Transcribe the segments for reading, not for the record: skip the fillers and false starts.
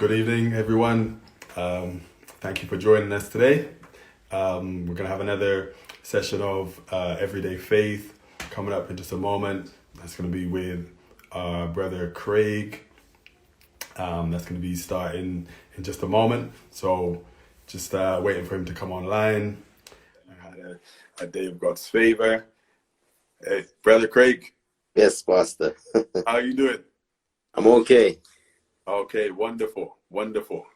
Good evening, everyone. Thank you for joining us today. We're going to have another session of Everyday Faith coming up in just a moment. That's going to be with our brother Craig. That's going to be starting in just a moment. So just waiting for him to come online. I had a day of God's favor. Hey, brother Craig, Yes, Pastor. how are you doing? I'm okay. Okay, wonderful, wonderful.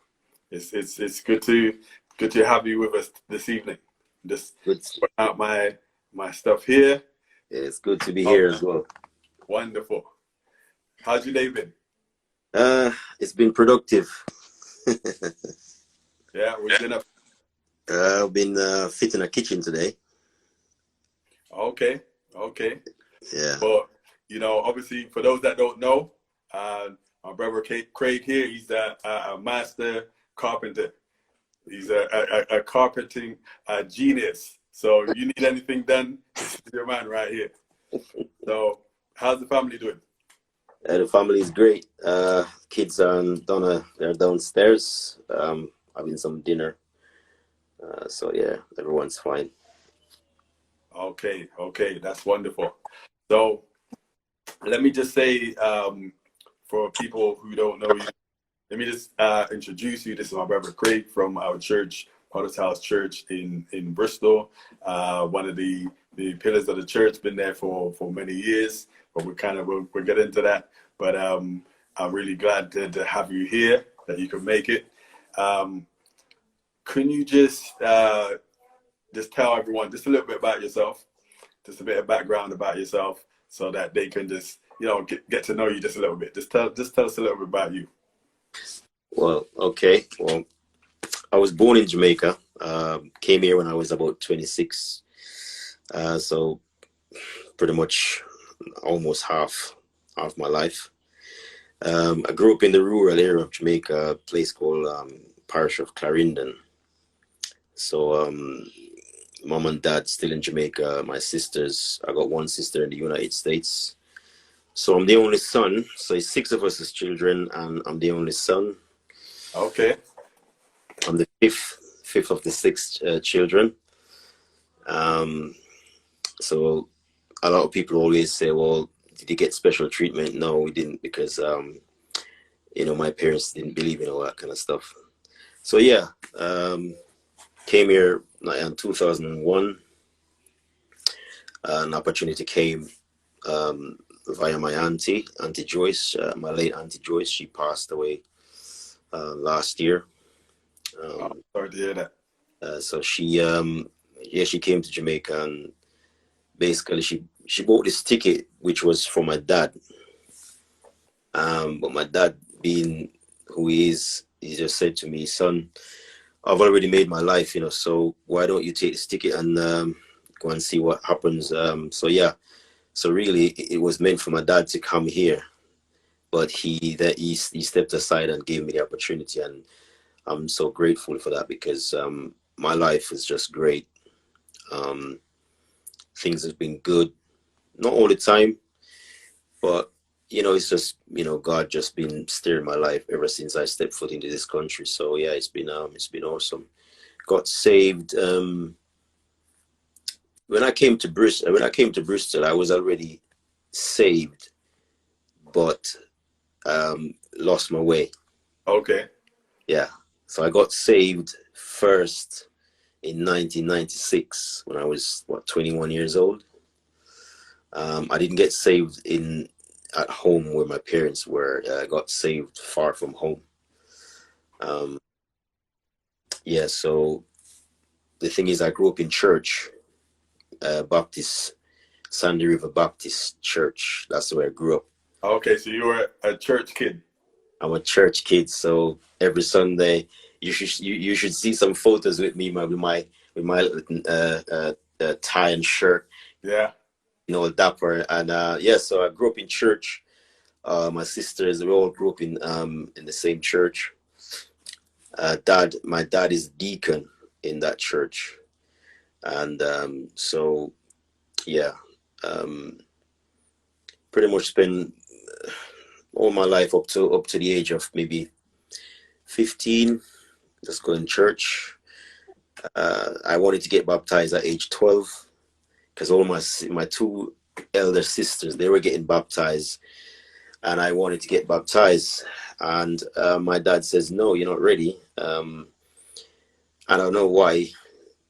It's good to have you with us this evening. Just Good. put out my stuff here. It's good to be Oh, here as well. wonderful. How's your day been? It's been productive. Yeah, we've been up. I've been fitting a kitchen today. Okay, okay. Yeah. But obviously, for those that don't know, my brother Craig here, he's a master carpenter. He's a carpenting genius. So you need anything done, this is your man right here. So how's the family doing? The family is great. Kids are they're downstairs having some dinner. So yeah, everyone's fine. Okay, that's wonderful. So let me just say, for people who don't know you, let me just introduce you. This is my brother Craig from our church, Potter's House Church in Bristol. One of the pillars of the church, been there for many years, but we'll get into that. But I'm really glad to have you here, that you can make it. Can you just tell everyone just a little bit about yourself, just a bit of background about yourself, so that they can just get to know you just a little bit. Just tell us a little bit about you. Well, okay. Well, I was born in Jamaica. Came here when I was about 26. So pretty much almost half my life. I grew up in the rural area of Jamaica, a place called Parish of Clarendon. So mom and dad still in Jamaica. I got one sister in the United States. So I'm the only son. So it's six of us as children, and I'm the only son. Okay. I'm the fifth of the six children. So a lot of people always say, well, did you get special treatment? No, we didn't, because my parents didn't believe in all that kind of stuff. So yeah, came here in 2001. An opportunity came via my auntie Joyce, my late auntie Joyce. She passed away last year. Sorry to hear that. So she came to Jamaica, and basically she bought this ticket, which was for my dad. But my dad, being who he is, he just said to me, son, I've already made my life, so why don't you take this ticket and go and see what happens? So yeah, so really it was meant for my dad to come here, but he stepped aside and gave me the opportunity, and I'm so grateful for that, because my life is just great. Things have been good, not all the time, but it's just God just been steering my life ever since I stepped foot into this country. So yeah, it's been awesome. Got saved when I came to Bristol. I was already saved, but lost my way. Okay. Yeah, so I got saved first in 1996 when I was 21 years old. I didn't get saved at home where my parents were. I got saved far from home. Yeah, so the thing is, I grew up in church, Baptist, Sandy River Baptist Church. That's where I grew up. Okay, so you were a church kid. I'm a church kid, so every Sunday you should see some photos with me with my tie and shirt. Yeah. Dapper, and yeah. So I grew up in church. My sisters, we all grew up in the same church. My dad is deacon in that church, and so yeah, pretty much spent all my life up to the age of maybe 15, just going to church. I wanted to get baptized at age 12 because all my two elder sisters, they were getting baptized, and I wanted to get baptized. And my dad says, no, you're not ready. I don't know why,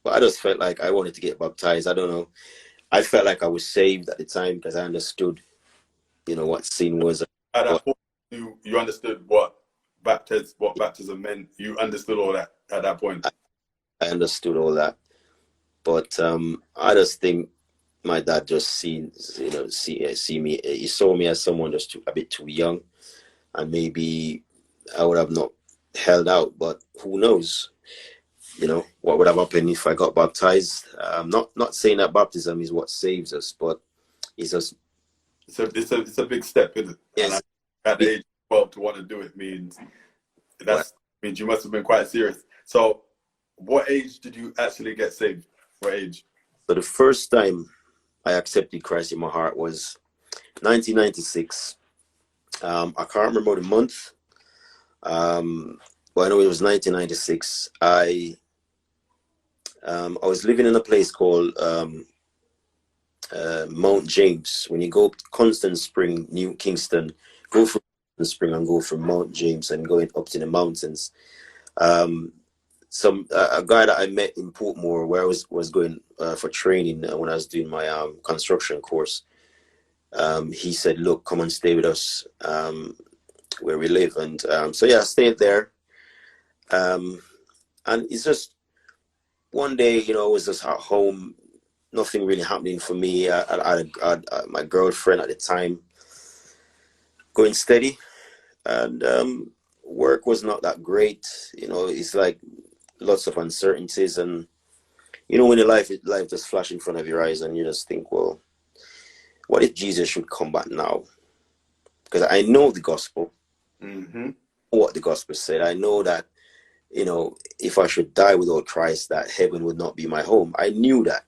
but I just felt like I wanted to get baptized. I don't know. I felt like I was saved at the time because I understood, what sin was. At that point, you understood what baptism meant. You understood all that at that point. I understood all that, but I just think my dad just see me. He saw me as someone just a bit too young, and maybe I would have not held out. But who knows? What would have happened if I got baptized? Not saying that baptism is what saves us, but it's just it's a big step, isn't it? Yes. And at the age of 12 to want to do it means you must have been quite serious. So, what age did you actually get saved? What age? So the first time I accepted Christ in my heart was 1996. I can't remember the month, but I know it was 1996. I was living in a place called Mount James. When you go Constant Spring, New Kingston, go from Constant Spring and go from Mount James and going up to the mountains. A guy that I met in Portmore, where I was going for training when I was doing my construction course, he said, look, come and stay with us where we live. And so I stayed there. And it's just one day, I was just at home, nothing really happening for me. I had my girlfriend at the time going steady, and work was not that great. It's like lots of uncertainties, and when your life just flash in front of your eyes, and you just think, well, what if Jesus should come back now? Because I know the gospel, what the gospel said. I know that, if I should die without Christ, that heaven would not be my home. I knew that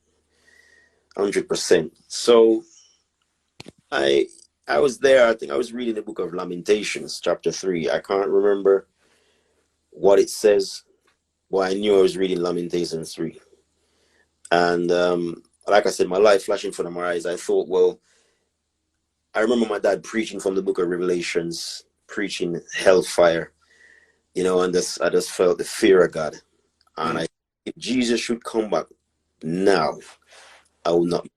100%. So I was there. I think I was reading the book of Lamentations, chapter 3. I can't remember what it says, but I knew I was reading Lamentations 3. And like I said, my life flashing in front of my eyes. I thought, well, I remember my dad preaching from the book of Revelations, preaching hellfire, and I just felt the fear of God. And if Jesus should come back now, I would not.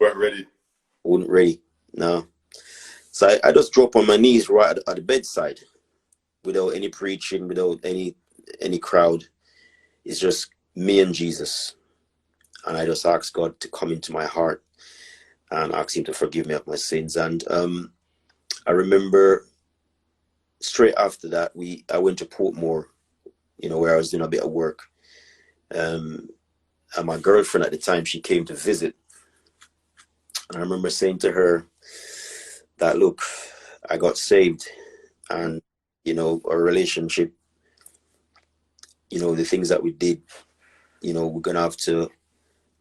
Weren't ready. Wouldn't ready. No. So I just dropped on my knees right at the bedside, without any preaching, without any crowd. It's just me and Jesus. And I just asked God to come into my heart and ask him to forgive me of my sins. And I remember straight after that, I went to Portmore, where I was doing a bit of work. And my girlfriend at the time, she came to visit. And I remember saying to her that, look, I got saved, and, our relationship, the things that we did, we're going to have to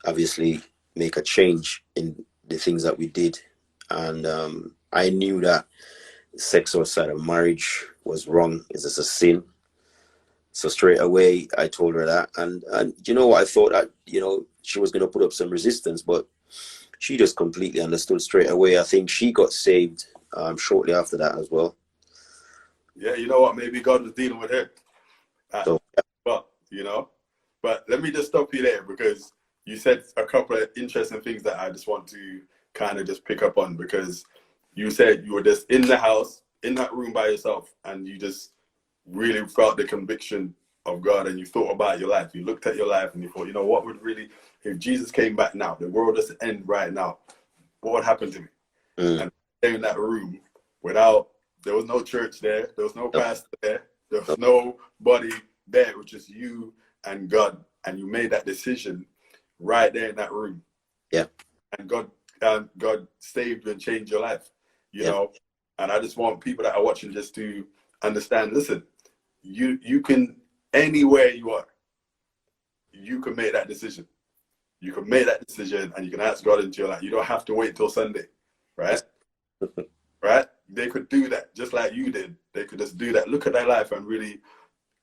obviously make a change in the things that we did. And I knew that sex outside of marriage was wrong. It's just a sin. So straight away, I told her that. And I thought that, she was going to put up some resistance, but she just completely understood straight away. I think she got saved shortly after that as well. Yeah, you know what? Maybe God was dealing with her. But let me just stop you there, because you said a couple of interesting things that I just want to kind of just pick up on, because you said you were just in the house, in that room by yourself, and you just really felt the conviction of God, and you thought about your life. You looked at your life and you thought, what would really, if Jesus came back now, the world doesn't end right now, what would happen to me? And in that room, there was no church there was no pastor there was nobody there, it was just you and God, and you made that decision right there in that room. Yeah. And God saved you and changed your life, you know. And I just want people that are watching just to understand, listen, you can, anywhere you are, you can make that decision. You can make that decision, and you can ask God into your life. You don't have to wait till Sunday, right? Right? They could do that just like you did. They could just do that. Look at their life and really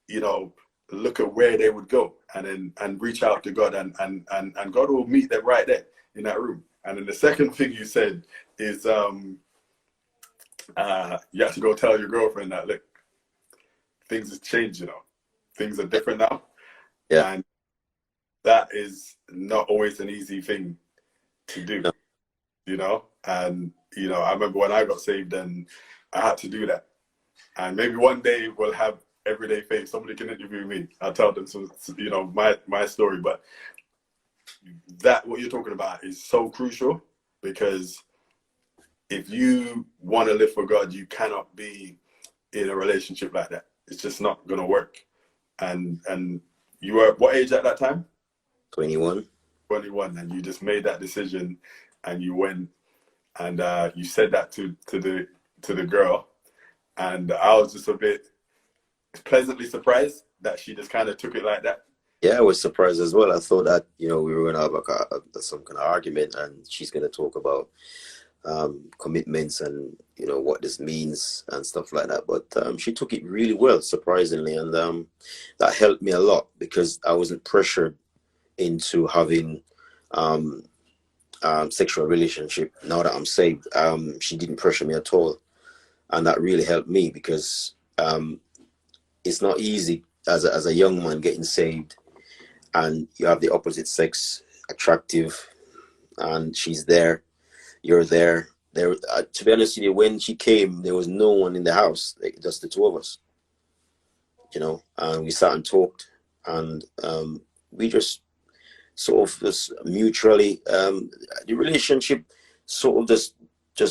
you know, look at where they would go and reach out to God, and God will meet them right there in that room. And then the second thing you said is you have to go tell your girlfriend that, look, things have changed, you know, things are different now. Yeah. And that is not always an easy thing to do, No. you know. And you know, I remember when I got saved, and I had to do that. And maybe one day we'll have everyday faith. Somebody can interview me. I'll tell them some, you know, my story. But that, what you're talking about, is so crucial, because if you want to live for God, you cannot be in a relationship like that. It's just not gonna work. And you were what age at that time? 21. 21, and you just made that decision, and you went, and you said that to the girl, and I was just a bit pleasantly surprised that she just kind of took it like that. Yeah, I was surprised as well. I thought that, you know, we were going to have some kind of argument, and she's going to talk about commitments and, you know, what this means and stuff like that. But she took it really well, surprisingly, and that helped me a lot, because I wasn't pressured into having sexual relationship now that I'm saved. She didn't pressure me at all, and that really helped me, because it's not easy as a young man getting saved, and you have the opposite sex attractive, and she's there, you're there. To be honest with you, when she came, there was no one in the house, like, just the two of us, you know, and we sat and talked, and we just sort of just mutually, the relationship sort of just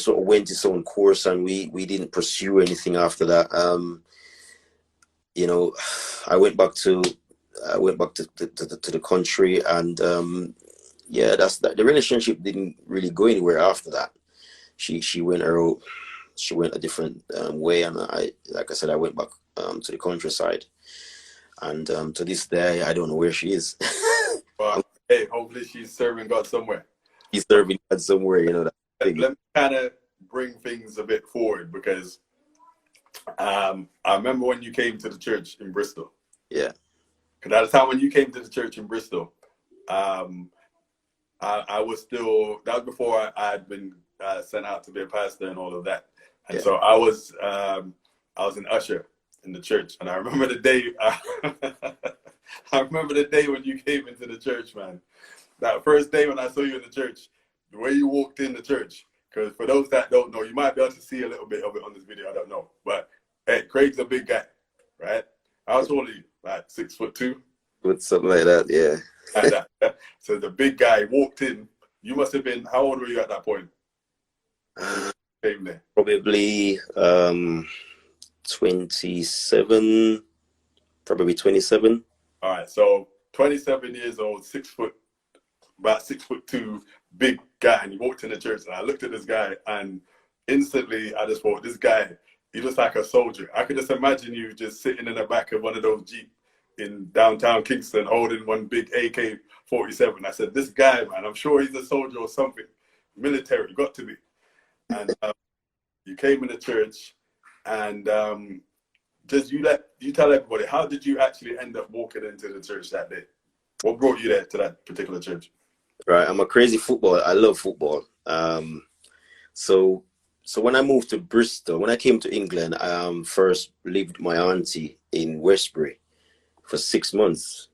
sort of went its own course, and we didn't pursue anything after that. You know, I went back to the country, and yeah, that's that. The relationship didn't really go anywhere after that. She went a different way, and like I said, I went back to the countryside, and to this day I don't know where she is. But hey, hopefully she's serving God somewhere. She's serving God somewhere, you know. That let me kind of bring things a bit forward, because I remember when you came to the church in Bristol. Yeah. Because at the time when you came to the church in Bristol, I was still, that was before I had been sent out to be a pastor and all of that. And so I was an usher in the church. And I remember the day, I remember the day when you came into the church, man. That first day when I saw you in the church, the way you walked in the church. Because for those that don't know, you might be able to see a little bit of it on this video. I don't know. But hey, Craig's a big guy, right? How tall are you? Like 6'2"? With something like that, yeah. Like that. So the big guy walked in. You must have been, how old were you at that point? Came there. Probably 27, probably 27. All right, so 27 years old, about 6'2", big guy, and he walked in the church, and I looked at this guy, and instantly I just thought, this guy, he looks like a soldier. I could just imagine you just sitting in the back of one of those Jeep in downtown Kingston, holding one big AK-47. I said, this guy, man, I'm sure he's a soldier or something, military, got to be. And you came in the church, and just you tell everybody, how did you actually end up walking into the church that day? What brought you there to that particular church? Right, I'm a crazy footballer. I love football. So when I moved to Bristol, when I came to England, I first lived with my auntie in Westbury for 6 months,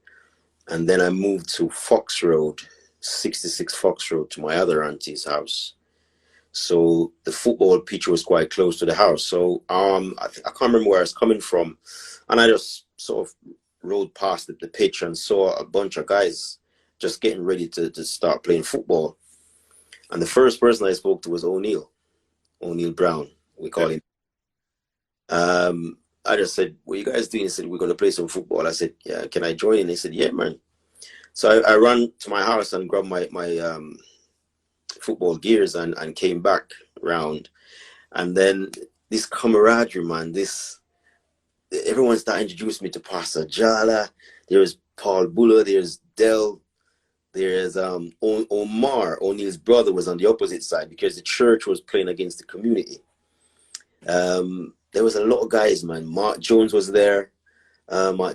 and then I moved to Fox Road, 66 Fox Road, to my other auntie's house. So the football pitch was quite close to the house. So I can't remember where I was coming from, and I just sort of rode past the pitch and saw a bunch of guys just getting ready to start playing football. And the first person I spoke to was O'Neill Brown, we call him. I just said, what are you guys doing? He said, we're going to play some football. I said, yeah, can I join? And he said, yeah, man. So I ran to my house and grabbed my football gears and came back round. And then this camaraderie, man, everyone started introducing me to Pastor Jala. There's Paul Buller, there's Dell, there's Omar. O'Neill's brother was on the opposite side because the church was playing against the community. There was a lot of guys, man. Mark Jones was there.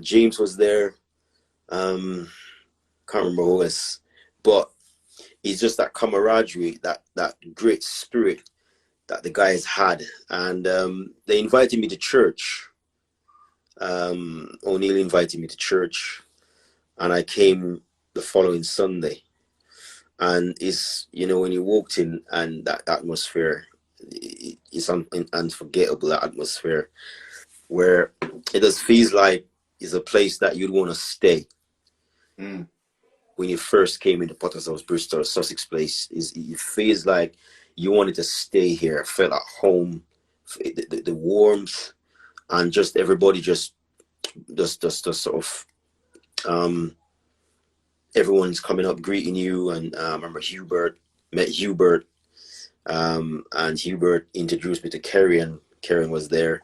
James was there. Can't remember who else, but it's just that camaraderie, that great spirit that the guys had, and they invited me to church. O'Neill invited me to church, and I came the following Sunday. And it's, when you walked in and that atmosphere, it's unforgettable, that atmosphere where it just feels like it's a place that you'd want to stay. Mm. When you first came into Potter's House, Bristol, Sussex Place, it feels like you wanted to stay here. I felt at home, the warmth, and just everybody just sort of everyone's coming up greeting you. And I remember met Hubert, and Hubert introduced me to Kerry, and Karen was there,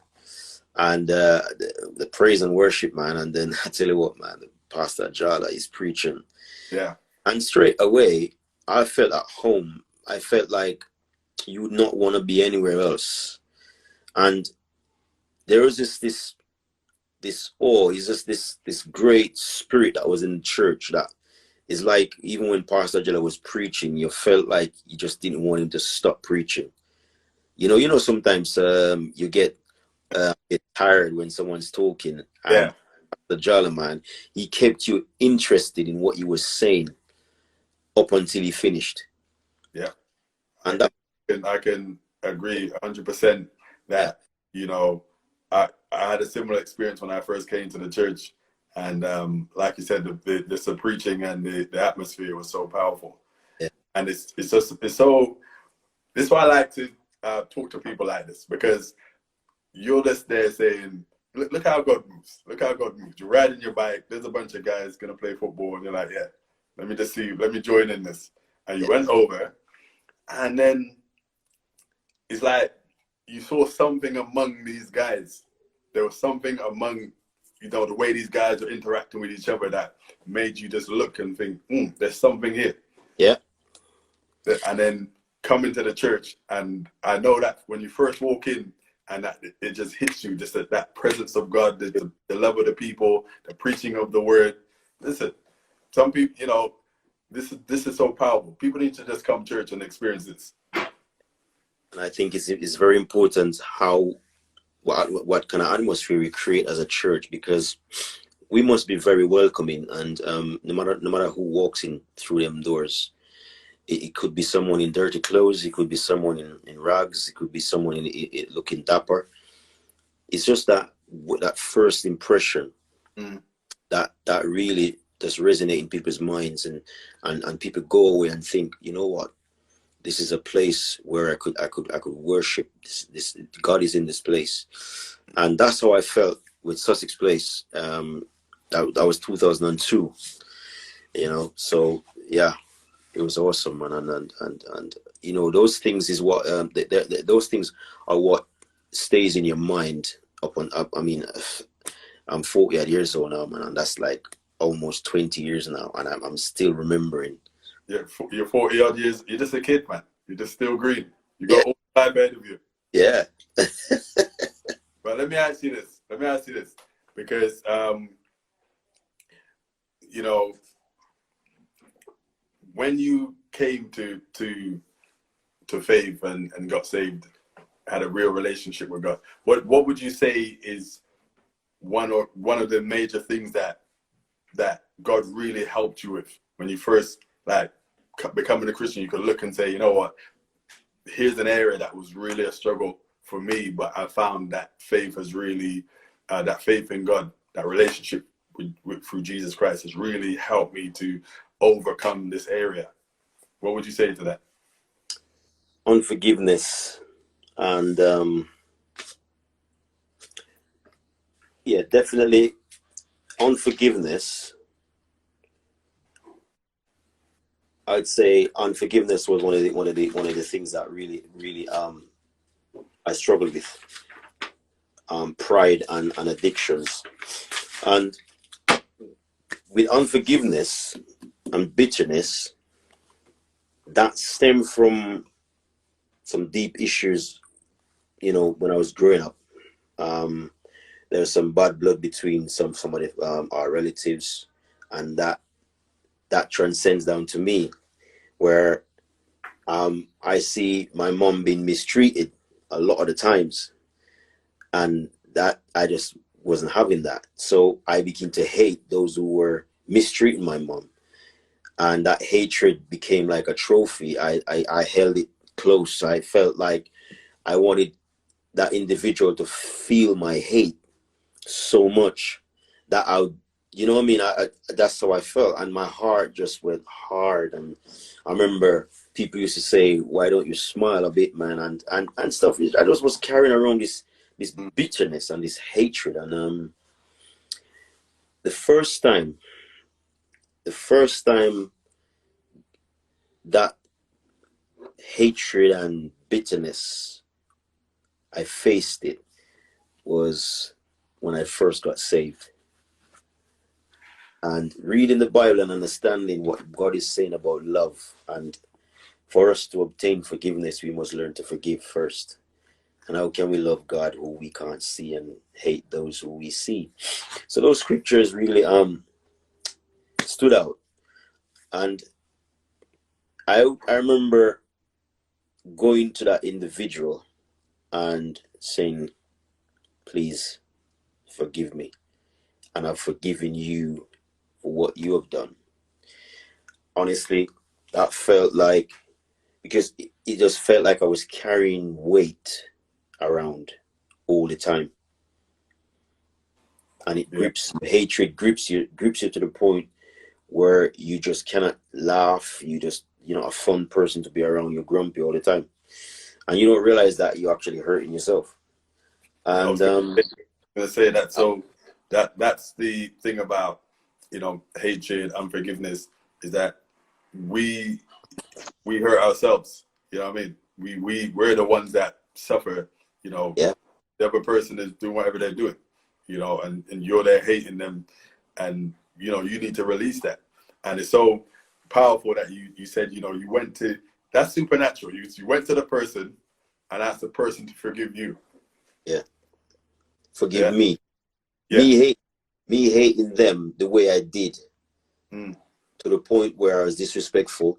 and the praise and worship, man. And then I tell you what, man, Pastor Jala is preaching. Yeah. And straight away, I felt at home. I felt like you would not want to be anywhere else. And there was just this awe. It's just this great spirit that was in the church that is like, even when Pastor Jala was preaching, you felt like you just didn't want him to stop preaching. Sometimes you get tired when someone's talking. Yeah. And the Jala, man, he kept you interested in what he was saying up until he finished. Yeah. And I can agree 100% that, I had a similar experience when I first came to the church. And like you said, the preaching and the atmosphere was so powerful. Yeah. And it's so, this is why I like to talk to people like this, because you're just there saying, look how God moves. Look how God moves. You're riding your bike. There's a bunch of guys going to play football. And you're like, yeah, let me just see. Let me join in this. And you went over. And then it's like you saw something among these guys. There was something among, the way these guys are interacting with each other that made you just look and think, there's something here. Yeah. And then come into the church. And I know that when you first walk in, and that it just hits you, just that presence of God, the love of the people, the preaching of the word. Listen, some people, this is so powerful. People need to just come to church and experience this. And I think it's very important what kind of atmosphere we create as a church, because we must be very welcoming. And no matter who walks in through them doors, it could be someone in dirty clothes, it could be someone in rags, it could be someone in looking dapper. It's just that first impression that really does resonate in people's minds, and people go away and think, you know what, this is a place where I could worship. This God is in this place. And that's how I felt with Sussex Place. That was 2002. So yeah, it was awesome, man. And those things is what those things are what stays in your mind up. I mean, I'm 40 years old now, man, and that's like almost 20 years now, and I'm still remembering. Yeah, you're 40 odd years. You're just a kid, man. You're just still green. You got all the life ahead of you. Yeah. But let me ask you this. Because when you came to faith and got saved, had a real relationship with God, what would you say is one of the major things that God really helped you with when you first becoming a Christian? You could look and say, you know what, here's an area that was really a struggle for me, but I found that faith has really that faith in God, that relationship through Jesus Christ has really helped me to overcome this area. What would you say to that? Unforgiveness. And yeah, definitely unforgiveness. I'd say unforgiveness was one of the things that really I struggled with. Pride and addictions. And with unforgiveness and bitterness, that stemmed from some deep issues, when I was growing up. there's some bad blood between some of our relatives, and that transcends down to me, where I see my mom being mistreated a lot of the times, and that I just wasn't having that. So I began to hate those who were mistreating my mom, and that hatred became like a trophy. I held it close. I felt like I wanted that individual to feel my hate so much that I would, you know what I mean? That's how I felt, and my heart just went hard. And I remember people used to say, "Why don't you smile a bit, man?" and stuff. I just was carrying around this bitterness and this hatred. And the first time, the first time that hatred and bitterness I faced it was when I first got saved. And reading the Bible and understanding what God is saying about love. And for us to obtain forgiveness, we must learn to forgive first. And how can we love God who we can't see and hate those who we see? So those scriptures really stood out. And I remember going to that individual and saying, "Please forgive me. And I've forgiven you for what you have done." Honestly, that felt like, because it just felt like I was carrying weight around all the time. And it grips, hatred grips you to the point where you just cannot laugh. You're not a fun person to be around. You're grumpy all the time. And you don't realize that you're actually hurting yourself. And I was gonna say that. So that's the thing about, hatred, unforgiveness, is that we hurt ourselves. You know what I mean? We're the ones that suffer. yeah, The other person is doing whatever they're doing. And you're there hating them, and you need to release that. And it's so powerful that you said, you went to, that's supernatural. You went to the person and asked the person to forgive you. yeah. Forgive Yeah. me. Yeah. Me hating them the way I did, Mm. to the point where I was disrespectful,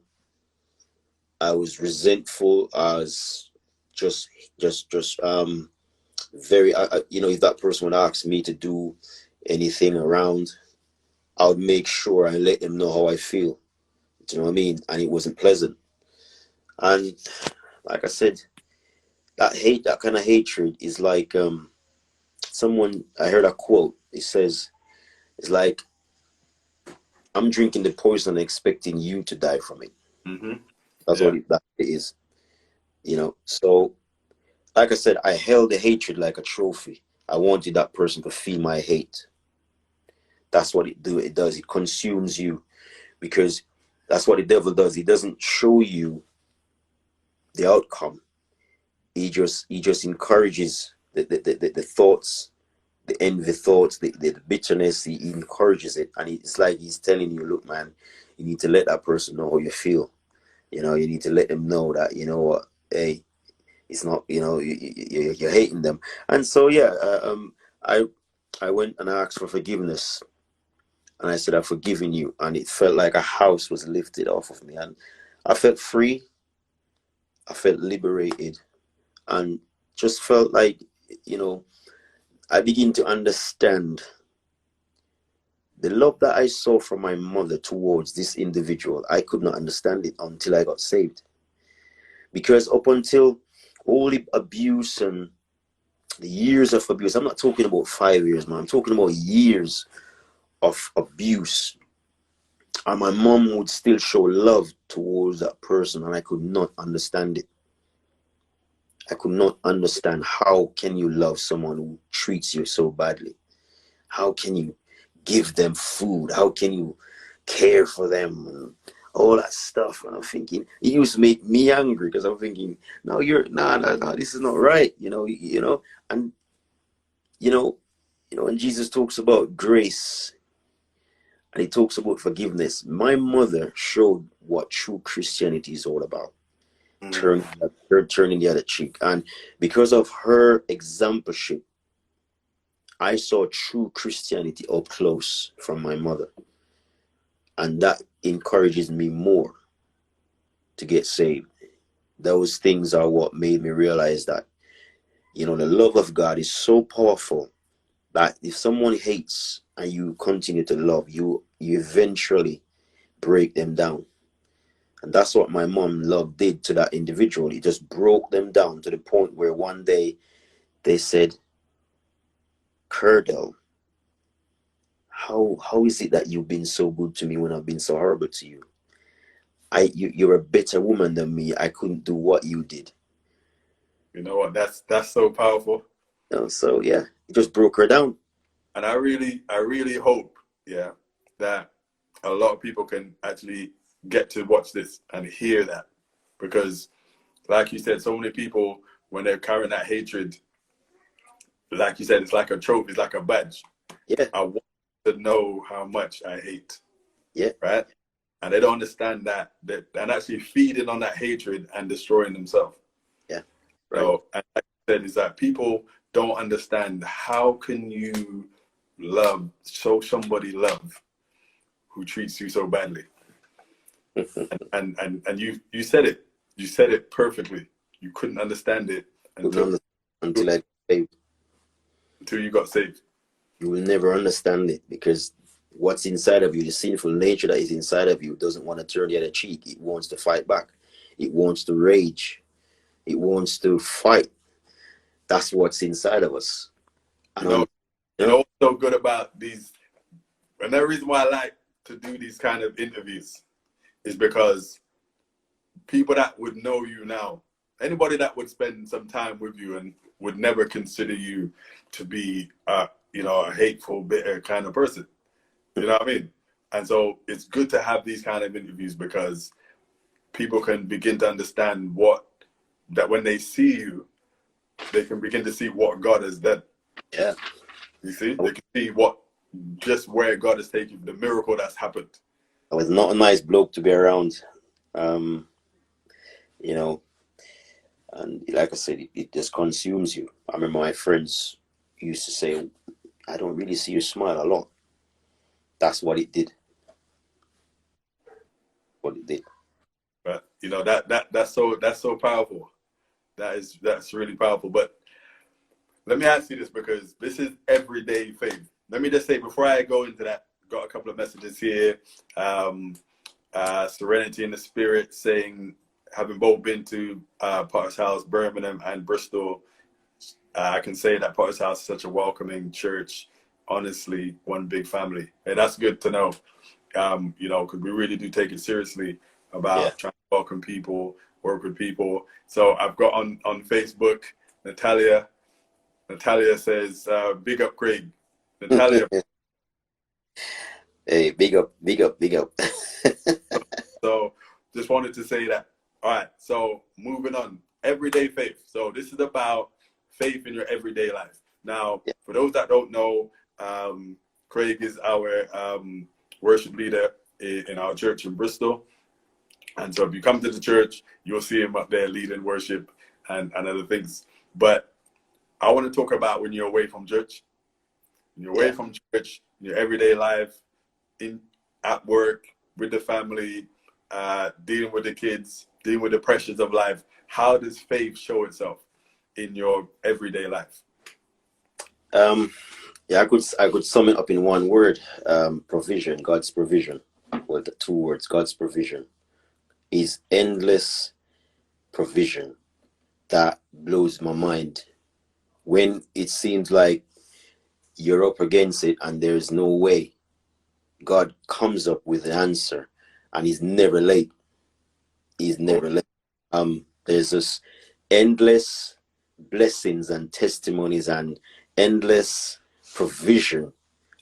I was resentful, I was just very, if that person would ask me to do anything around, I would make sure I let them know how I feel. Do you know what I mean? And it wasn't pleasant. And like I said, that kind of hatred is like, I heard a quote. It says, it's like, I'm drinking the poison and expecting you to die from it. Mm-hmm. That's Yeah. what it is. So like I said, I held the hatred like a trophy. I wanted that person to feel my hate. That's what it does. It consumes you, because that's what the devil does. He doesn't show you the outcome. He just encourages the thoughts, the envy thoughts, the bitterness. He encourages it, and it's like he's telling you, "Look, man, you need to let that person know how you feel. You need to let them know that, what, hey, it's not, you're hating them." And so, yeah, I went and asked for forgiveness, and I said, "I've forgiven you." And it felt like a house was lifted off of me, and I felt free. I felt liberated, and just felt like, I begin to understand the love that I saw from my mother towards this individual. I could not understand it until I got saved, because up until all the abuse and the years of abuse, I'm not talking about 5 years, man. I'm talking about years of abuse. And my mom would still show love towards that person, and I could not understand it. I could not understand, how can you love someone who treats you so badly? How can you give them food? How can you care for them? And all that stuff. And I'm thinking, it used to make me angry, because I'm thinking, no, this is not right. And when Jesus talks about grace and he talks about forgiveness, my mother showed what true Christianity is all about. Mm. Turning the other cheek. And because of her exampleship, I saw true Christianity up close from my mother. And that encourages me more to get saved. Those things are what made me realize that, the love of God is so powerful that if someone hates and you continue to love, you eventually break them down. And that's what my mom love did to that individual. It just broke them down to the point where one day they said, Curdle, how is it that you've been so good to me when I've been so horrible to you? You're a better woman than me. I couldn't do what you did. You know what? That's so powerful. So yeah, it just broke her down. And I really hope, yeah, that a lot of people can actually get to watch this and hear that. Because like you said, so many people, when they're carrying that hatred, like you said, it's like a trophy, it's like a badge. Yeah. I want to know how much I hate. Yeah. Right? And they don't understand that and actually feeding on that hatred and destroying themselves. Yeah. Right. So, and like I said, is that people don't understand how can you show somebody love who treats you so badly. and you said it perfectly. You couldn't understand it until you got saved. You will never understand it because what's inside of you, the sinful nature that is inside of you, doesn't want to turn the other cheek. It wants to fight back. It wants to rage. It wants to fight. That's what's inside of us. You know what's so good about these, and the reason why I like to do these kind of interviews is because people that would know you now, anybody that would spend some time with you and would never consider you to be a hateful, bitter kind of person. You know what I mean? And so it's good to have these kind of interviews because people can begin to understand that when they see you, they can begin to see what God has done. Yeah. You see? They can see just where God has taken you, the miracle that's happened. I was not a nice bloke to be around. And like I said, it just consumes you. I remember my friends used to say, I don't really see you smile a lot. That's what it did. What it did. But that's so powerful. That's really powerful. But let me ask you this, because this is everyday faith. Let me just say before I go into that, got a couple of messages here. Serenity in the Spirit saying, having both been to Potter's House, Birmingham and Bristol, I can say that Potter's House is such a welcoming church. Honestly, one big family. And that's good to know, because we really do take it seriously about trying to welcome people, work with people. So I've got on Facebook, Natalia says, big up Craig. Natalia. Hey, big up. So just wanted to say that. All right, so moving on. Everyday faith. So this is about faith in your everyday life. Now, for those that don't know, Craig is our worship leader in our church in Bristol. And so if you come to the church, you'll see him up there leading worship and other things. But I want to talk about when you're away from church. When you're away from church, in your everyday life, at work, with the family, dealing with the kids, dealing with the pressures of life. How does faith show itself in your everyday life? I could sum it up in one word: provision. God's provision. Well, the two words: God's provision is endless provision that blows my mind. When it seems like you're up against it and there's no way, God comes up with an answer, and He's never late. He's never late. There's this endless blessings and testimonies and endless provision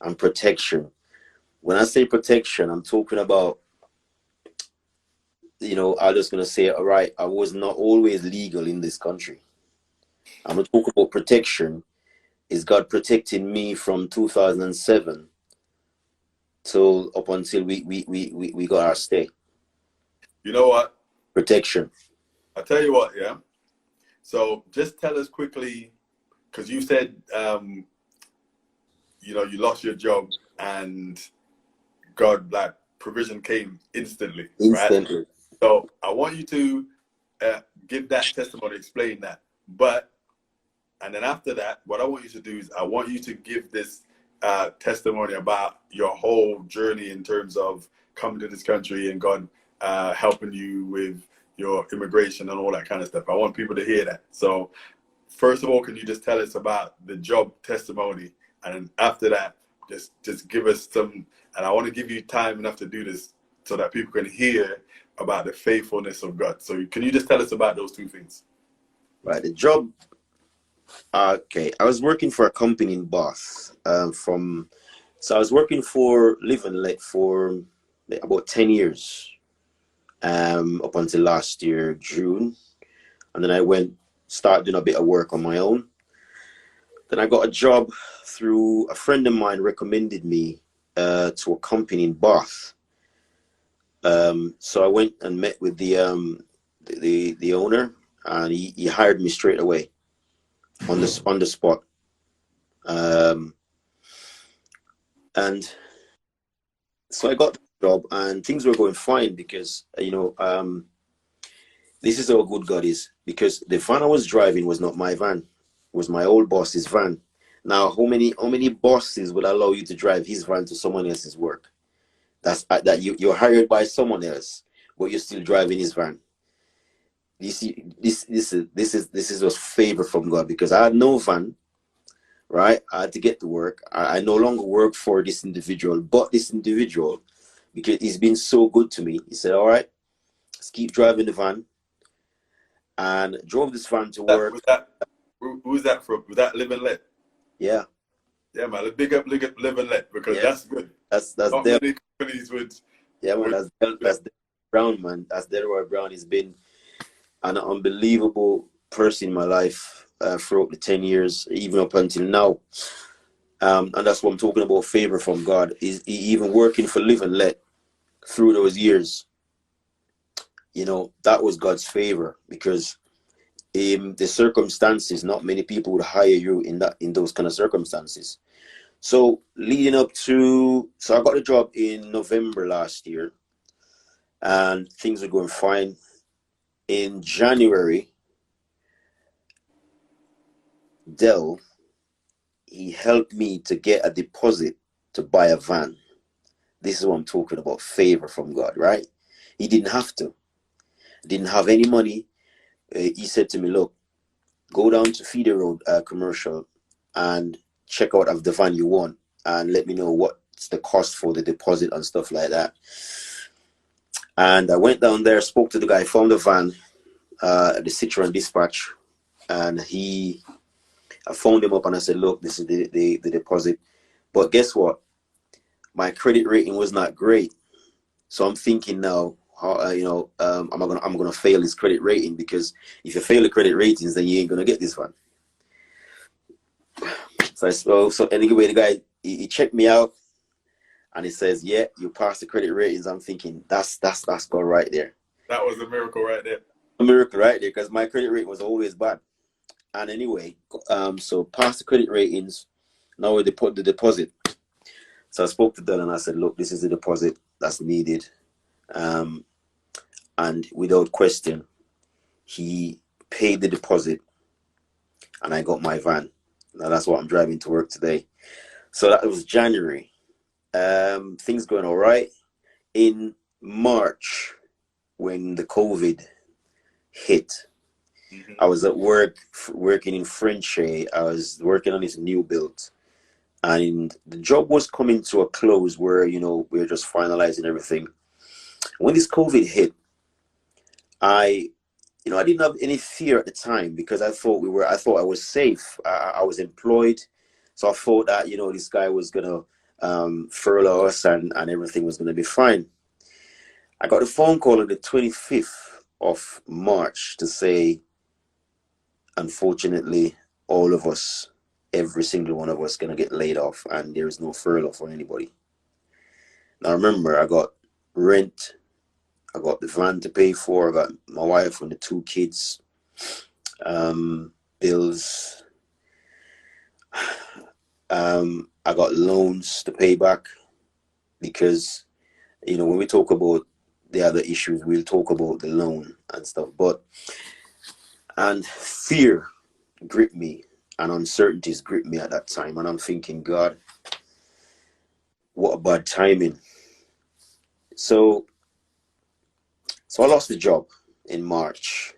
and protection. When I say protection, I'm talking about, I'm just going to say, all right, I was not always legal in this country. I'm going to talk about protection. Is God protecting me from 2007 till up until we got our stay? You know what? Protection. I'll tell you what, yeah. So just tell us quickly, because you said you know, you lost your job and God, like, provision came instantly, right? Instantly. So I want you to give that testimony, explain that. But, and then after that, what I want you to do is I want you to give this testimony about your whole journey in terms of coming to this country and God helping you with your immigration and all that kind of stuff. I want people to hear that. So first of all, can you just tell us about the job testimony? And then after that, just give us some, and I want to give you time enough to do this so that people can hear about the faithfulness of God. So can you just tell us about those two things? Right. The job. Okay. I was working for a company in Bath. So I was working for Live and Let for about 10 years. Up until last year, June. And then I started doing a bit of work on my own. Then I got a job through a friend of mine recommended me to a company in Bath. So I went and met with the owner, and he hired me straight away on the spot. And so I got the job, and things were going fine because this is how good God is, because the van I was driving was not my van. It was my old boss's van. Now, how many bosses would allow you to drive his van to someone else's work? That's that you're hired by someone else, but you're still driving his van. You see, this is just favor from God, because I had no van, right? I had to get to work. I no longer work for this individual, but this individual, because he's been so good to me, he said, "All right, let's keep driving the van," and drove this van to work. Who's that from? Was that Live and Let? Yeah. Yeah, man. Big up Live and Let, because that's good. That's not Del. many companies would. Yeah, man. That's Del Brown, man. That's Delroy Brown. He's been an unbelievable person in my life throughout the 10 years, even up until now. And that's what I'm talking about, favor from God. Is even working for Live and Let through those years, that was God's favor, because in the circumstances, not many people would hire you in those kind of circumstances. So leading up to, so I got a job in November last year, and things were going fine. In January, Dell, he helped me to get a deposit to buy a van. This is what I'm talking about, favor from God, right? He didn't have to. Didn't have any money. He said to me, "Look, go down to Feeder Road Commercial and check out of the van you want, and let me know what's the cost for the deposit and stuff like that." And I went down there, spoke to the guy, found the van, the Citroen Dispatch, and I phoned him up and I said, "Look, this is the deposit." But guess what? My credit rating was not great. So I'm thinking now, I'm gonna fail his credit rating, because if you fail the credit ratings, then you ain't gonna get this van. So anyway, the guy he checked me out, and he says, "Yeah, you passed the credit ratings." I'm thinking that's God right there. That was a miracle right there. A miracle right there, because my credit rating was always bad. And anyway, so passed the credit ratings. Now they put the deposit. So I spoke to Dan and I said, "Look, this is the deposit that's needed." And without question, he paid the deposit, and I got my van. Now that's what I'm driving to work today. So that was January. Things going all right. In March, when the COVID hit, I was at work, working in Frenchay. I was working on this new build, and the job was coming to a close where, we were just finalizing everything. When this COVID hit, I didn't have any fear at the time, because I thought I was safe. I was employed. So I thought that, this guy was going to furlough us, and everything was going to be fine. I got a phone call on the 25th of March to say, unfortunately, all of us, every single one of us, going to get laid off, and there is no furlough for anybody. Now remember, I got rent, I got the van to pay for, I got my wife and the 2 kids, bills. I got loans to pay back because, when we talk about the other issues, we'll talk about the loan and stuff. And fear gripped me and uncertainties gripped me at that time. And I'm thinking, God, what a bad timing. So I lost the job in March,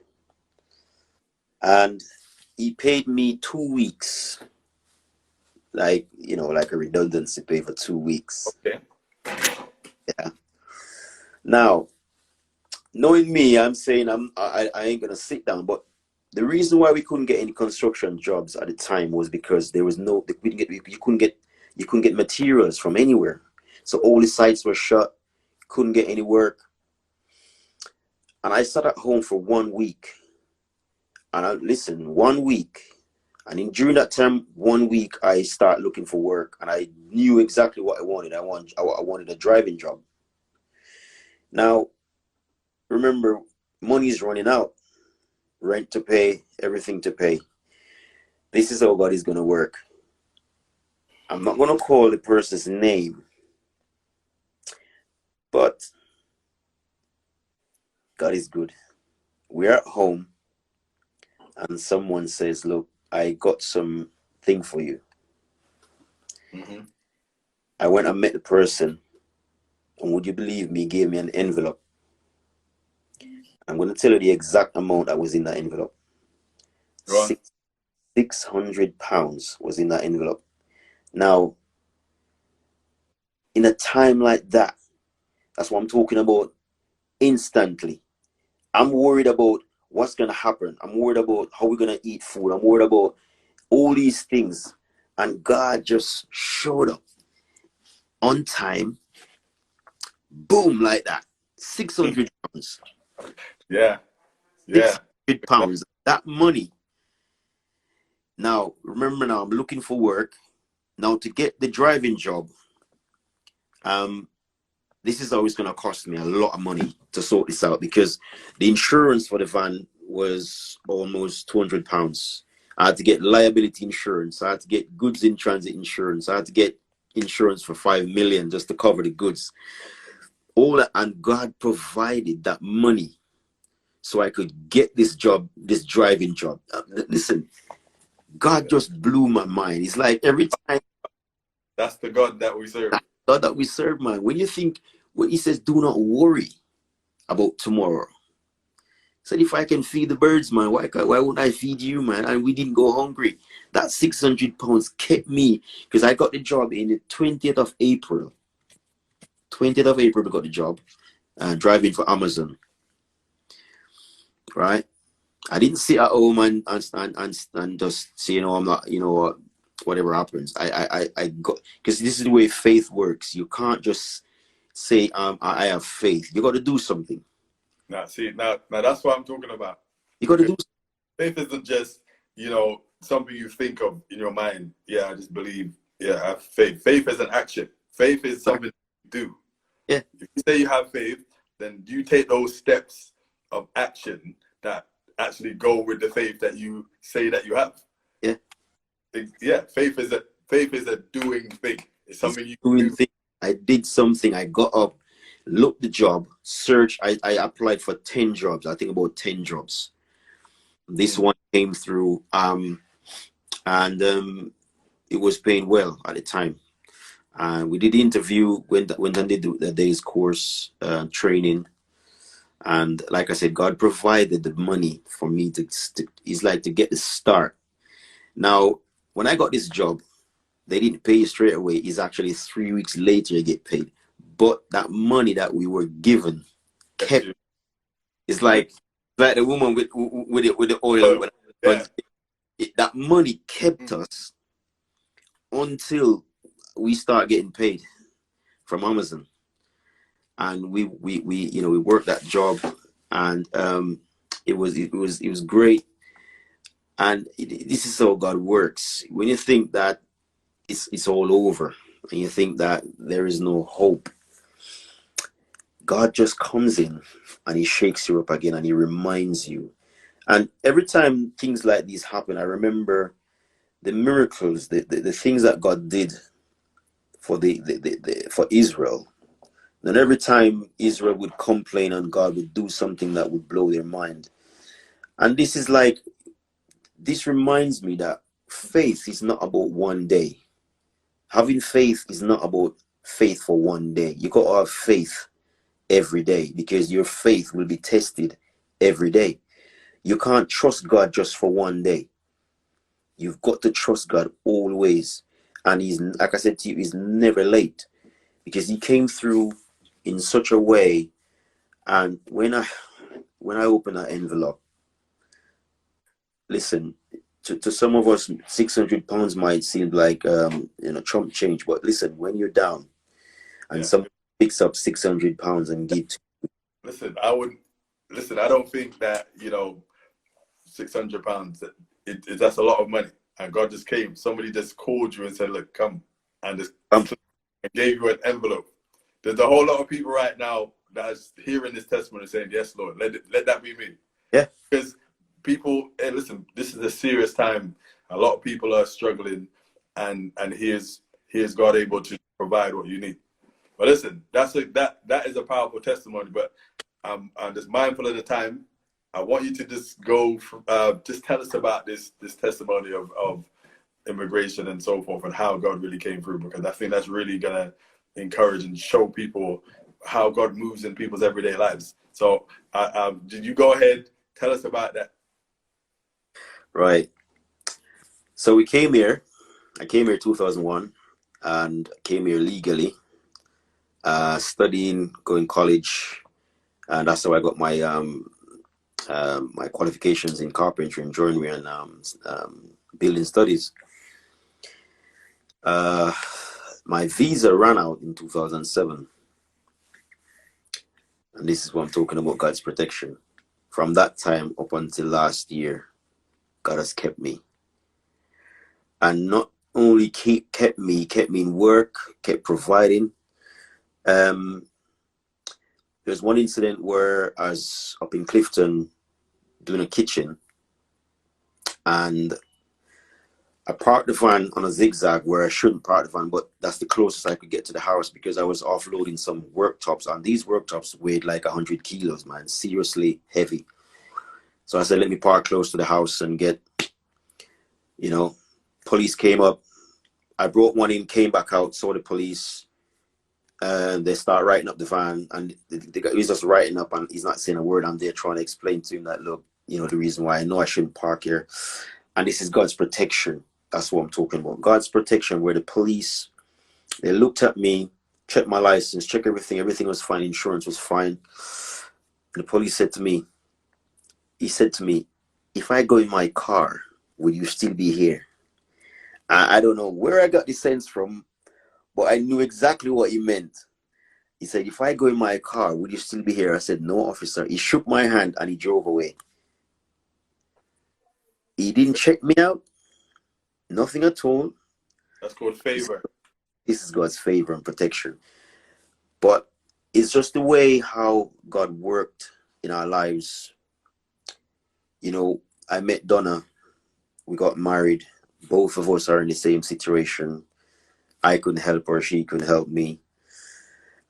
and he paid me 2 weeks, like a redundancy pay for 2 weeks. Okay. Yeah. Now, knowing me, I'm saying I ain't gonna sit down. But the reason why we couldn't get any construction jobs at the time was because there was no we didn't get you couldn't get materials from anywhere. So all the sites were shut, couldn't get any work. And I sat at home for 1 week. And listen, 1 week. And during that time, 1 week, I start looking for work, and I knew exactly what I wanted. I wanted a driving job. Now, remember, money is running out. Rent to pay, everything to pay. This is how God is going to work. I'm not going to call the person's name, but God is good. We're at home, and someone says, look, I got some thing for you. Mm-hmm. I went and met the person, and would you believe me, gave me an envelope. I'm going to tell you the exact amount that was in that envelope. £600 was in that envelope. Now, in a time like that, that's what I'm talking about. Instantly, I'm worried about what's going to happen. I'm worried about how we're going to eat food. I'm worried about all these things. And God just showed up on time. Boom, like that. £600. Yeah. Yeah. £600. That money. Now, remember, now I'm looking for work. Now, to get the driving job, this is always going to cost me a lot of money to sort this out, because the insurance for the van was almost £200. I had to get liability insurance. I had to get goods in transit insurance. I had to get insurance for 5 million just to cover the goods. All that, and God provided that money so I could get this job, this driving job. Listen, God just blew my mind. It's like every time. That's the God that we serve. God that we serve, man. When he says, do not worry about tomorrow. Said, if I can feed the birds, man, why wouldn't I feed you, man? And we didn't go hungry. That £600 kept me, because I got the job in the 20th of April. 20th of April, we got the job, driving for Amazon. Right? I didn't sit at home and just say, I'm not, whatever happens. I got, because this is the way faith works. You can't just say, I have faith. You got to do something. Now that's what I'm talking about. You got to do. Faith isn't just, something you think of in your mind. Yeah, I just believe. Yeah, I have faith. Faith is an action. Faith is something you do. Yeah. If you say you have faith, then you take those steps of action that actually go with the faith that you say that you have. Yeah. Yeah. Faith is a doing thing. It's something you doing do. thing. I did something. I got up, looked the job, searched. I applied for 10 jobs. I think about 10 jobs. This one came through, and it was paying well at the time. And we did the interview, went and did the day's course, training. And like I said, God provided the money for me to get the start. Now, when I got this job, they didn't pay you straight away. It's actually 3 weeks later you get paid. But that money that we were given kept. It's like the woman with the oil. Yeah. That money kept us until we start getting paid from Amazon. And we worked that job, and it was great. And this is how God works. When you think that it's all over, and you think that there is no hope, God just comes in and he shakes you up again, and he reminds you. And every time things like these happen, I remember the miracles, the things that God did for for Israel. And every time Israel would complain and God would do something that would blow their mind. And this is like, this reminds me that faith is not about one day. Having faith is not about faith for one day. You got to have faith every day, because your faith will be tested every day. You can't trust God just for one day. You've got to trust God always. And he's, like I said to you, he's never late, because he came through in such a way. And when I open that envelope, listen, to some of us, £600 might seem like chump change. But listen, when you're down and someone picks up £600 and gives, listen, I don't think that, £600, that's a lot of money. And God just came. Somebody just called you and said, look, come, and just gave you an envelope. There's a whole lot of people right now that's hearing this testimony saying, yes, Lord, let that be me. Yeah. Because people, hey, listen, this is a serious time. A lot of people are struggling, and here's God able to provide what you need. But listen, that is a powerful testimony. But I'm just mindful of the time. I want you to just go, just tell us about this testimony of immigration and so forth, and how God really came through, because I think that's really gonna encourage and show people how God moves in people's everyday lives. So, did you go ahead, tell us about that? Right. So we came here. I came here 2001, and came here legally, studying, going college, and that's how I got my my qualifications in carpentry and joinery and building studies. My visa ran out in 2007, and this is what I'm talking about, God's protection. From that time up until last year, God has kept me. And not only kept me in work, kept providing. There's one incident where I was up in Clifton doing a kitchen, and I parked the van on a zigzag where I shouldn't park the van, but that's the closest I could get to the house, because I was offloading some worktops, and these worktops weighed like 100 kilos, man, seriously heavy. So I said, let me park close to the house and get, police came up. I brought one in, came back out, saw the police, and they start writing up the van, and the guy, he's just writing up, and he's not saying a word. I'm there trying to explain to him that, look, the reason why I know I shouldn't park here, and this is God's protection. That's what I'm talking about. God's protection, where the police, they looked at me, checked my license, checked everything. Everything was fine. Insurance was fine. And the police said to me, if I go in my car, will you still be here? I don't know where I got the sense from, but I knew exactly what he meant. He said, if I go in my car, will you still be here? I said, no, officer. He shook my hand and he drove away. He didn't check me out. Nothing at all. That's called favor. This is God's favor and protection. But it's just the way how God worked in our lives. I met Donna. We got married. Both of us are in the same situation. I couldn't help her. She couldn't help me.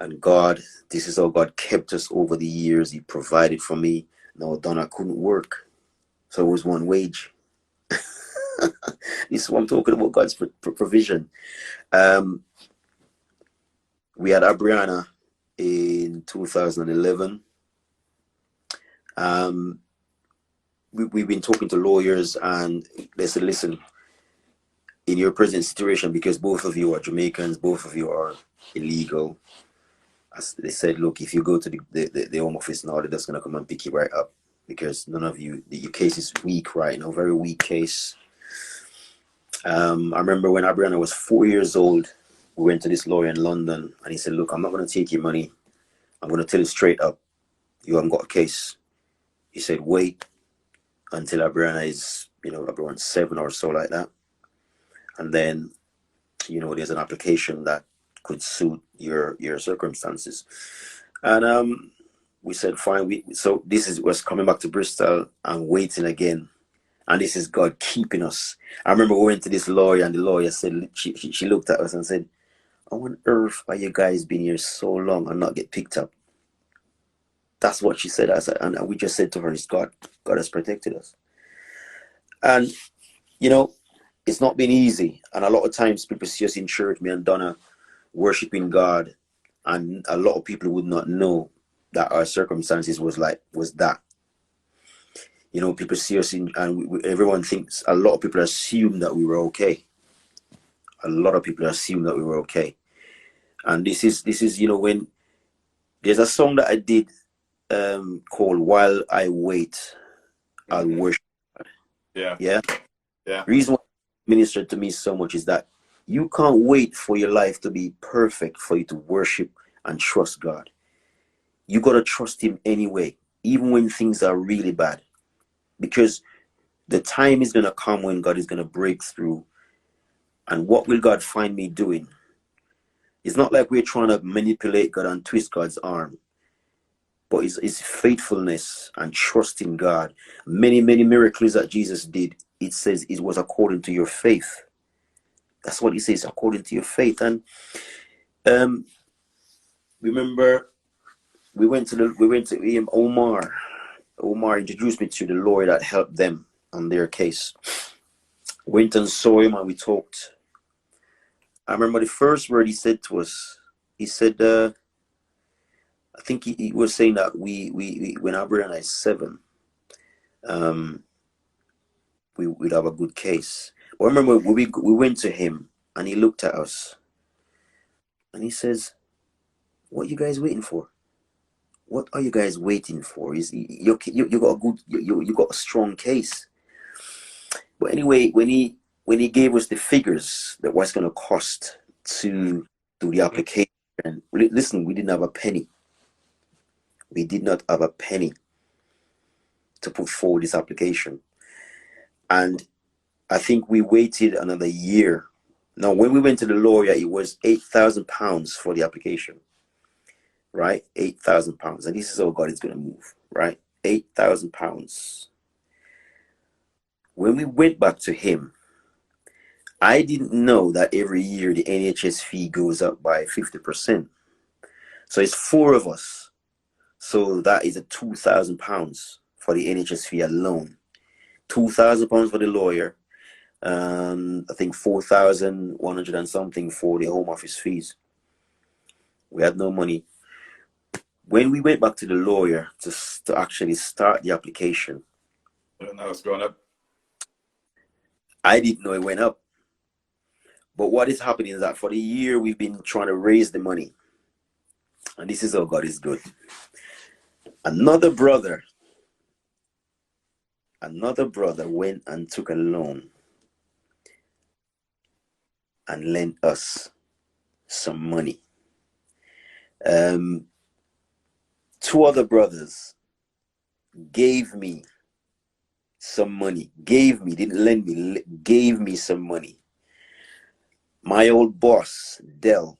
And God, this is how God kept us over the years. He provided for me. Now Donna couldn't work, so it was one wage. This is what I'm talking about, God's provision. We had Abriana in 2011. We've been talking to lawyers, and they said, listen, in your present situation, because both of you are Jamaicans, both of you are illegal, as they said, look, if you go to the Home Office now, they're just going to come and pick you right up, because none of you, your case is weak right now, very weak case. I remember when Abriana was 4 years old, we went to this lawyer in London, and he said, look, I'm not going to take your money. I'm going to tell you straight up, you haven't got a case. He said, wait until Abriana is, around 7 or so, like that. And then, there's an application that could suit your circumstances. And we said, fine. So this was coming back to Bristol and waiting again. And this is God keeping us. I remember we went to this lawyer, and the lawyer said, she looked at us and said, how on earth are you guys been here so long and not get picked up? That's what she said. And we just said to her, it's God. God has protected us. And, you know, it's not been easy. And a lot of times people see us in church, me and Donna, worshiping God. And a lot of people would not know that our circumstances was that. You know, people see us in, and everyone thinks, a lot of people assume that we were okay. A lot of people assume that we were okay. And this is, you know, when there's a song that I did called While I Wait, I'll Worship. Yeah. Yeah. Yeah. Reason why it ministered to me so much is that you can't wait for your life to be perfect for you to worship and trust God. You got to trust him anyway, even when things are really bad, because the time is going to come when God is going to break through. And what will God find me doing? It's not like we're trying to manipulate God and twist God's arm, but it's faithfulness and trust in God. Many, many miracles that Jesus did, it says it was according to your faith. That's what he says, according to your faith. And remember, we went to him, Omar. Omar introduced me to the lawyer that helped them on their case. Went and saw him and we talked. I remember the first word he said to us. He said, I think he was saying that we when our brother and I 7, we'd have a good case. But I remember we went to him and he looked at us and he says, "What are you guys waiting for? What are you guys waiting for? You got a good you got a strong case." But anyway, when he gave us the figures that what's going to cost to do the application, listen, we didn't have a penny. We did not have a penny to put forward this application. And I think we waited another year. Now, when we went to the lawyer, it was £8,000 for the application, right? £8,000. And this is how God is going to move, right? £8,000. When we went back to him, I didn't know that every year the NHS fee goes up by 50%. So it's 4 of us. So that is a £2,000 for the NHS fee alone. £2,000 for the lawyer. I think 4,100 and something for the home office fees. We had no money. When we went back to the lawyer to actually start the application, Now it's gone up. I didn't know it went up. But what is happening is that for the year we've been trying to raise the money. And this is how God is good. Another brother went and took a loan and lent us some money. 2 other brothers gave me some money. Didn't lend me, gave me some money. My old boss, Dell,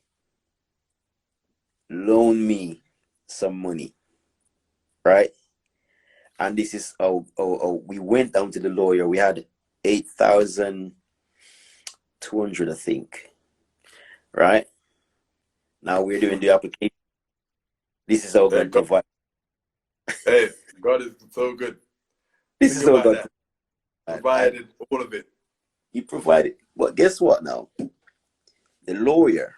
loaned me some money, right? And this is we went down to the lawyer. We had 8,200, I think, right? Now we're doing the application. This is how God provides. Hey, God is so good. This is how God provided all of it. He provided. But guess what now? The lawyer,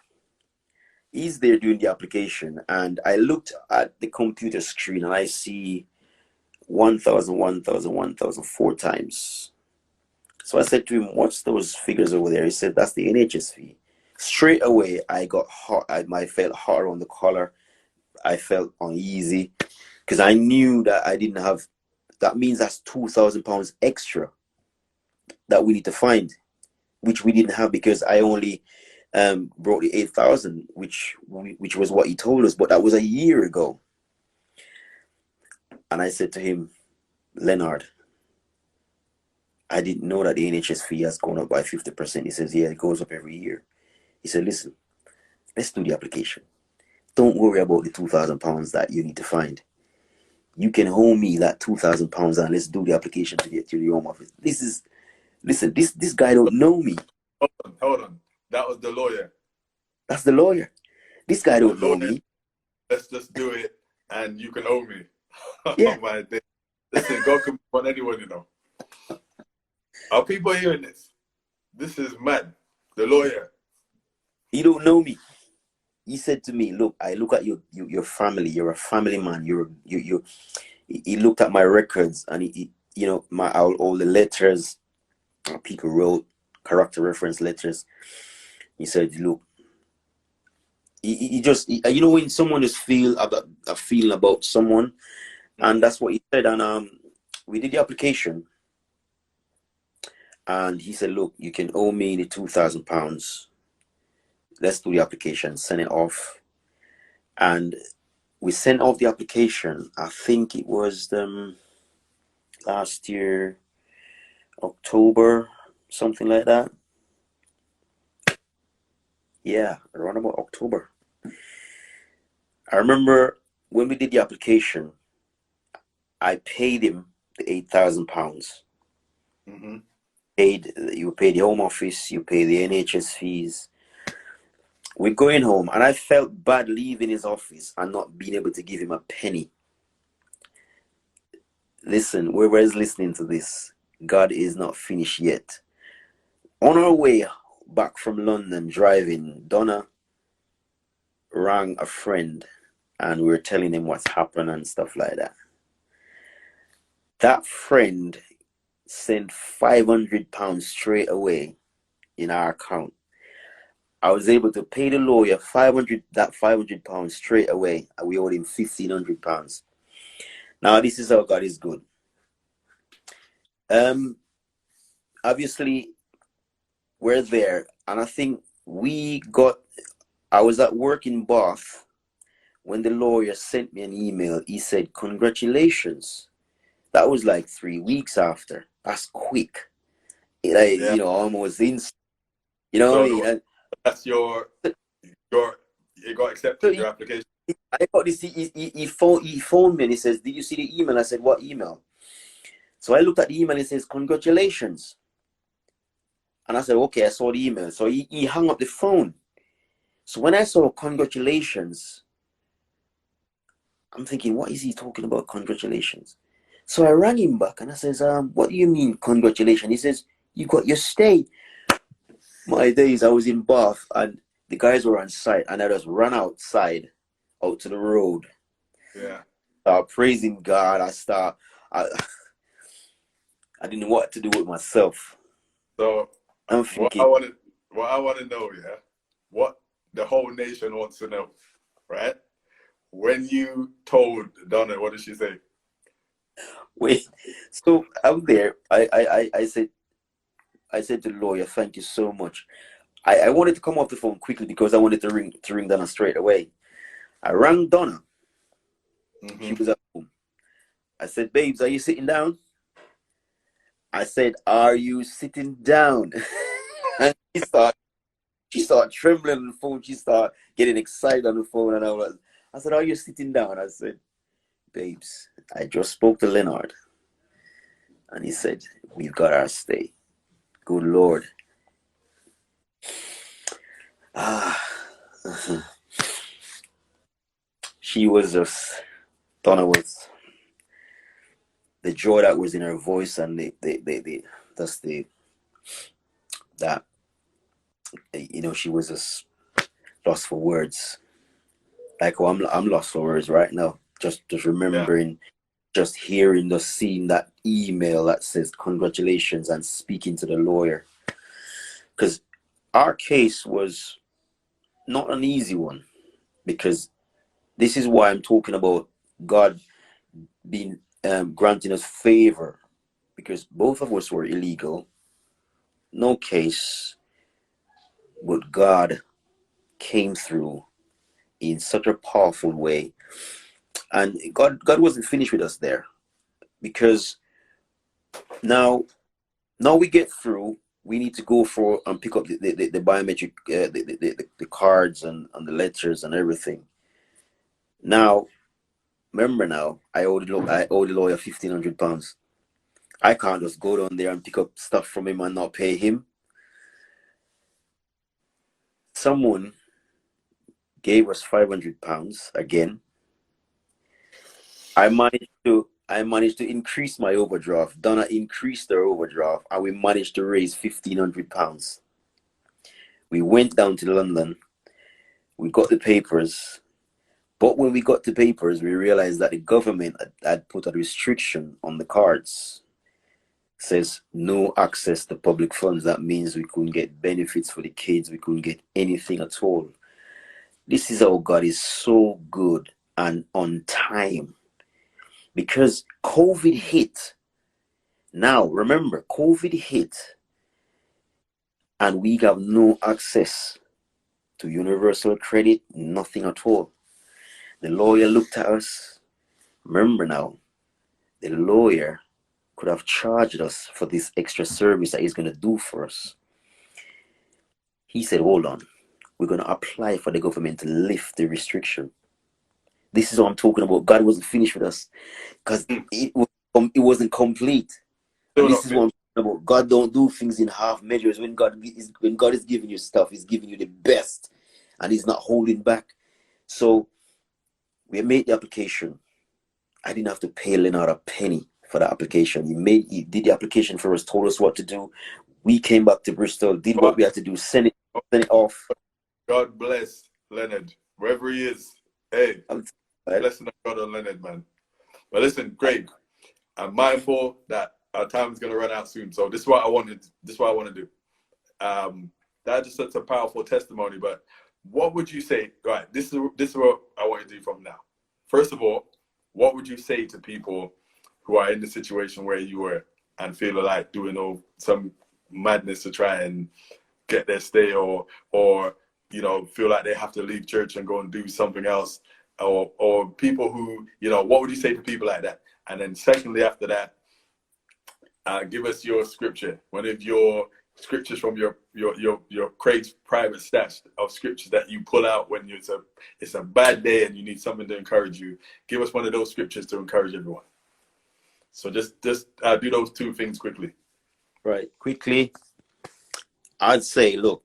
he's there doing the application, and I looked at the computer screen and I see 1,000, 1,000, 1,000 4 times. So I said to him, "What's those figures over there?" He said, "That's the NHS fee." Straight away, I got hot. I felt hot on the collar. I felt uneasy because I knew that I didn't have. That means that's £2,000 extra that we need to find, which we didn't have because I only brought the 8,000, which was what he told us, but that was a year ago. And I said to him, "Leonard, I didn't know that the NHS fee has gone up by 50%. He says, "Yeah, it goes up every year." He said, "Listen, let's do the application. Don't worry about the £2,000 that you need to find. You can hold me that £2,000 and let's do the application to get to the home office." Listen, this guy don't know me. Hold on. That was the lawyer. That's the lawyer. This guy The don't know lawyer, me. let's just do it and you can owe me. Yeah. Oh my day. Listen, God can move on anyone, you know. Are people hearing this? This is mad. The lawyer. He don't know me. He said to me, "Look, I look at your family. You're a family man. You." He looked at my records and you know, my all the letters people wrote, character reference letters. He said, "Look, he just you know when someone just feel about a feeling about someone, and that's what he said." And we did the application, and he said, "Look, you can owe me the £2,000. Let's do the application, send it off." And we sent off the application. I think it was last year, October, something like that. Yeah, around about October. I remember when we did the application, I paid him the £8,000. Mm-hmm. You pay the home office, you pay the NHS fees. We're going home, and I felt bad leaving his office and not being able to give him a penny. Listen, whoever is listening to this, God is not finished yet. On our way back from London, driving, Donna rang a friend, and we were telling him what's happened and stuff like that. That friend sent £500 straight away in our account. I was able to pay the lawyer £500 straight away, and we owed him £1,500. Now this is how God is good. Obviously we're there, and I think I was at work in Bath when the lawyer sent me an email. He said, "Congratulations." That was like 3 weeks after. That's quick. Yeah. You know, almost in. You know what I So mean? And that's your it got so accepted, your application. I got this. He phoned me and he says, "Did you see the email?" I said, "What email?" So I looked at the email and it says, "Congratulations." And I said, "Okay, I saw the email." So he hung up the phone. So when I saw "congratulations," I'm thinking, what is he talking about? Congratulations. So I rang him back and I says, "What do you mean congratulations?" He says, "You got your stay." My days, I was in Bath and the guys were on site, and I just ran outside, out to the road. Yeah. Start praising God. I, I didn't know what to do with myself. So I'm what thinking, I want to what I want to know, yeah, what the whole nation wants to know, right? When you told Donna, what did she say? wait. So I'm there. I said to the lawyer, "Thank you so much." I wanted to come off the phone quickly because I wanted to ring Donna straight away. I rang Donna. She Mm-hmm. was at home. I said, "Babes, are you sitting down?" I said, "Are you sitting down?" And she started trembling on the phone. She started getting excited on the phone, and I said, "Are you sitting down?" I said, "Babes, I just spoke to Leonard, and he said we've got our stay." Good Lord. Ah, she was just, Donna was, the joy that was in her voice, and that's that, you know, she was just lost for words. Like, oh, I'm lost for words right now. Just Yeah. remembering, just hearing, the seeing that email that says congratulations, and speaking to the lawyer, because our case was not an easy one, because this is why I'm talking about God being granting us favor, because both of us were illegal, no case, but God came through in such a powerful way. And God wasn't finished with us there, because now we get through. We need to go for and pick up the biometric, the cards and the letters and everything. Now, remember, now I owe the lawyer £1,500. I can't just go down there and pick up stuff from him and not pay him. Someone gave us £500 again. I managed to increase my overdraft. Donna increased her overdraft, and we managed to raise £1,500. We went down to London. We got the papers. But when we got the papers, we realized that the government had put a restriction on the cards. It says no access to public funds. That means we couldn't get benefits for the kids. We couldn't get anything at all. This is how God is so good and on time. Because COVID hit. Now, remember, COVID hit. And we have no access to universal credit, nothing at all. The lawyer looked at us. Remember now, the lawyer could have charged us for this extra service that he's going to do for us. He said, hold on, we're going to apply for the government to lift the restriction. This is what I'm talking about. God wasn't finished with us because it wasn't complete. And this is what I'm talking about. God don't do things in half measures. When God is giving you stuff, he's giving you the best and he's not holding back. So we made the application. I didn't have to pay Leonard a penny for the application. He did the application for us, told us what to do. We came back to Bristol, did what we had to do, send it off. God bless Leonard, wherever he is. Hey, blessing of God on Leonard, man. But listen, Greg, I'm mindful that our time is going to run out soon. So this is what I want to do. That's just such a powerful testimony. But what would you say? Right, this is what I want you to do from now. First of all, what would you say to people who are in the situation where you were and feel like doing some madness to try and get their stay, or feel like they have to leave church and go and do something else, or people who, what would you say to people like that? And then secondly, after that, give us your scripture, one of your scriptures from your Craig's private stash of scriptures that you pull out when it's a bad day and you need something to encourage you. Give us one of those scriptures to encourage everyone. So just do those two things quickly. Right, quickly. I'd say, look,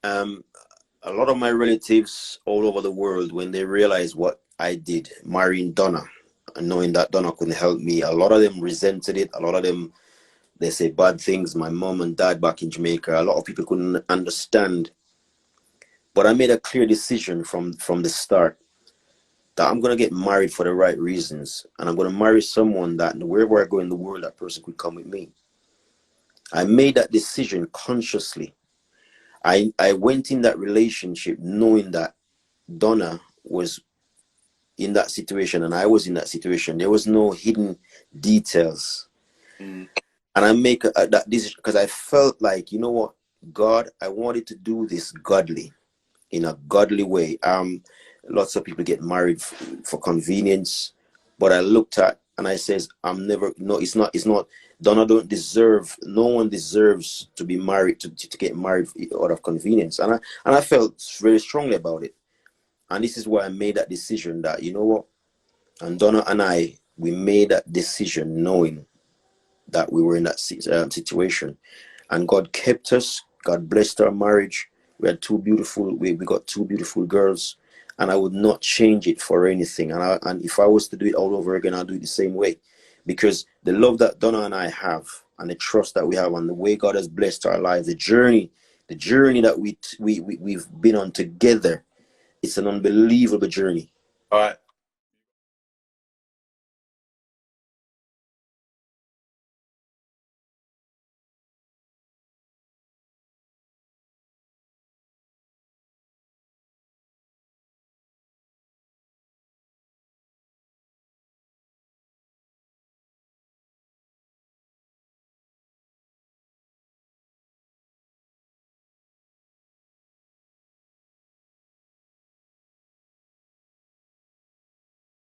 a lot of my relatives all over the world, when they realized what I did, marrying Donna, and knowing that Donna couldn't help me, a lot of them resented it. A lot of them, they say bad things. My mom and dad back in Jamaica, a lot of people couldn't understand. But I made a clear decision from the start that I'm going to get married for the right reasons. And I'm going to marry someone that wherever I go in the world, that person could come with me. I made that decision consciously. I went in that relationship knowing that Donna was in that situation and I was in that situation. There was no hidden details. And I make that decision because I felt like, you know what, God, I wanted to do this godly, in a godly way. Lots of people get married for convenience, but I looked at and I says, it's not. Donna don't deserve. No one deserves to be married to get married out of convenience, and I felt very strongly about it. And this is why I made that decision. That, you know what, and Donna and we made that decision knowing that we were in that situation, and God kept us. God blessed our marriage. We got two beautiful girls, and I would not change it for anything. And if I was to do it all over again, I'll do it the same way, because the love that Donna and I have, and the trust that we have, and the way God has blessed our lives, the journey that we've been on together, it's an unbelievable journey. All right,